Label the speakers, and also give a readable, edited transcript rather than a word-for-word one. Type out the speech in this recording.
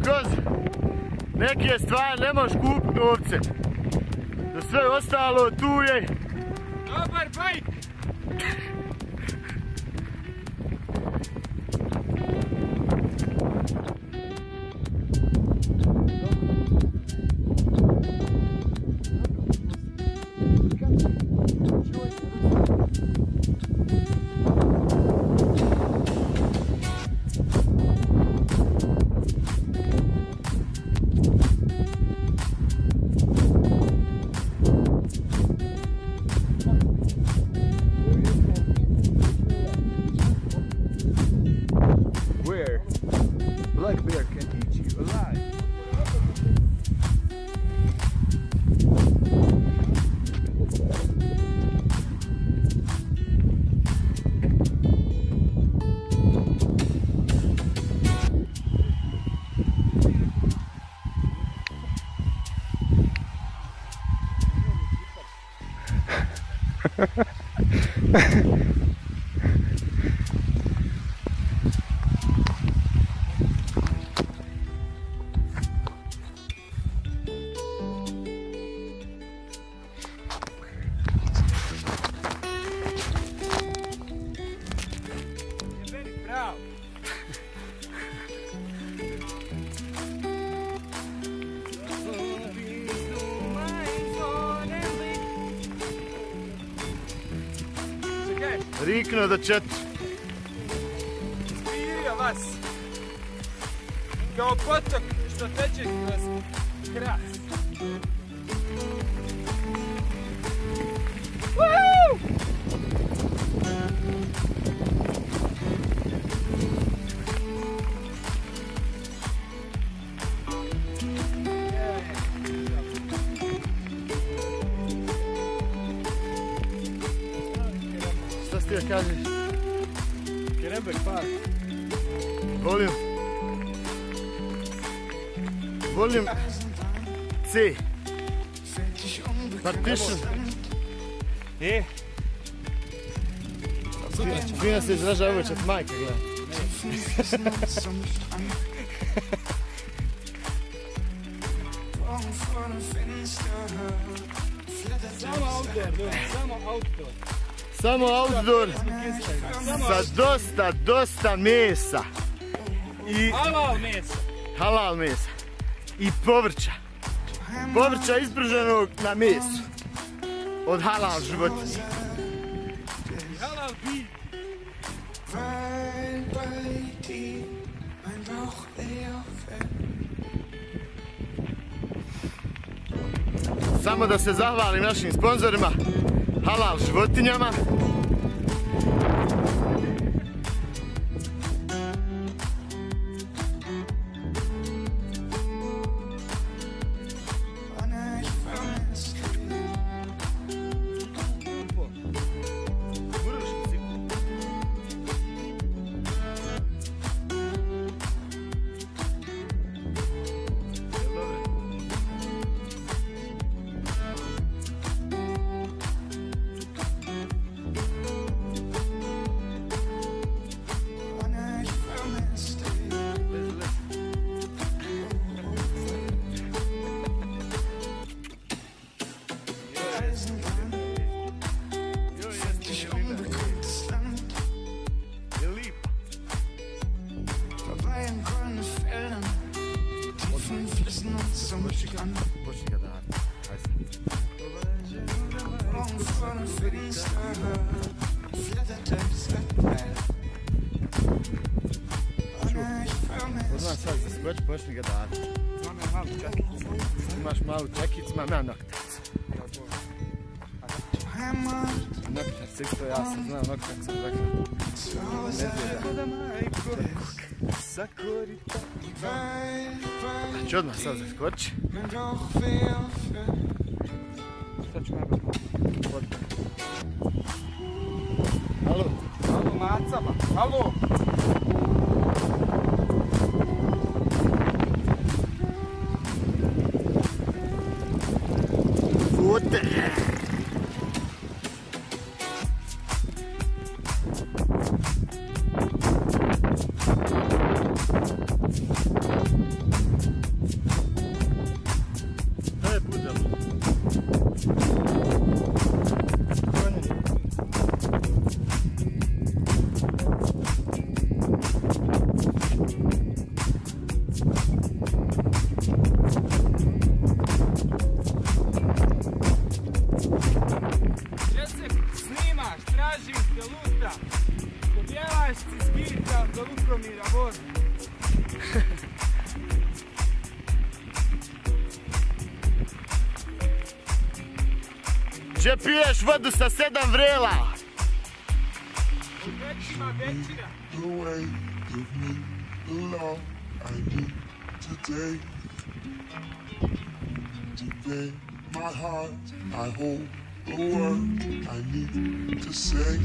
Speaker 1: Kroz neke stvari ne možeš kupiti novce. Za sve ostalo tu je...
Speaker 2: Dobar bajk!
Speaker 3: Black bear can eat you alive.
Speaker 1: Rikno do 4.
Speaker 2: Ispirio vas. Kao potok što teče kroz kras. Woohoo!
Speaker 1: Šta ti da kažeš?
Speaker 2: Kerebek park.
Speaker 1: Volim C. Partition. Fino se izražava uveć od majka, gledaj.
Speaker 2: Samo outdoor, samo outdoor.
Speaker 1: Samo outdoor sa dosta mesa. I halal mesa. I povrća. Povrća isprženog na mesu. Od halal životinja.
Speaker 2: I halal bilj.
Speaker 1: Samo da se zahvalim našim sponzorima, halal životinjama. Odmah sad za skoč počni ga dati. Imaš malu čekicu, imam ja noktac. Noktac isto, ja sam znao noktac, dakle medvjeda. Ću odmah sad za skoč.
Speaker 2: Šta ću nabrati?
Speaker 1: Halo?
Speaker 2: Halo macama, halo!
Speaker 1: Water!
Speaker 2: Dašci skita do Lukomira vozi.
Speaker 1: Gdje piješ vodu sa 7 vrela?
Speaker 2: U većima većina.
Speaker 4: The way, give me the love I need today. Deep in my heart, I hold the word I need to say.